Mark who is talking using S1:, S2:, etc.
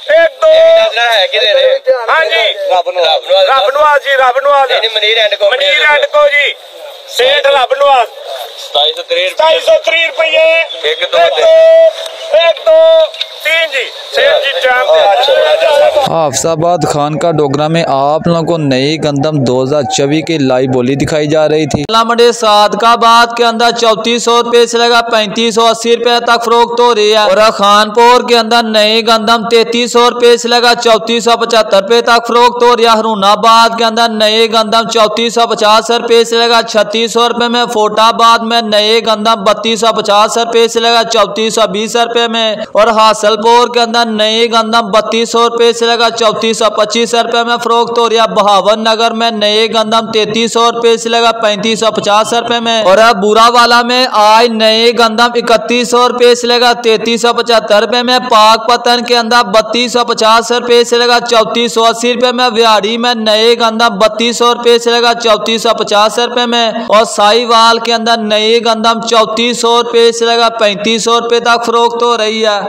S1: एक दो
S2: है कि
S1: हाँ जी रबनवाल जी रबनवाल मनीर एंड को जी सेठ रबनवाल 2730 रुपये एक दो तीन जी सेठ जी चाम।
S3: हाफिजाबाद खान का डोगरा में आप लोगों को नई गंदम 2024 की लाइव बोली दिखाई जा रही थी। मंडी सादकाबाद के अंदर 3400 रुपये से लगा 3580 रुपये तक फरोख्त हो रही है। और खानपुर के अंदर नई गंदम 3300 रुपये से लगा 3475 रुपये तक फरोख्त हो रही है। हरूनाबाद के अंदर नई गंदम 3450 रुपये से लगा 3600 रुपये में। फोटाबाद में नई गंदम 3250 रुपये से लगा 3420 रुपये में। और हासलपुर के अंदर नई गंदम 3200 रुपये से लगा 3425 रुपये में फरोख्त हो रही है। बहावन नगर में नई गंदम 3300 रुपये से लगा 3550 रुपये में। और बुरावाला में आज नई गंदम 3100 रुपये से लगा 3375 रुपये में। पाकपतन के अंदर 3250 रुपये से लगा 3480 रुपये में। विहाड़ी में नई गंदम 3200 रुपये से लगा 3450 रुपये में। और साहिवाल के अंदर नई गंदम 3400 रुपये से लगा 3500 रुपये तक फरोख्त हो रही है।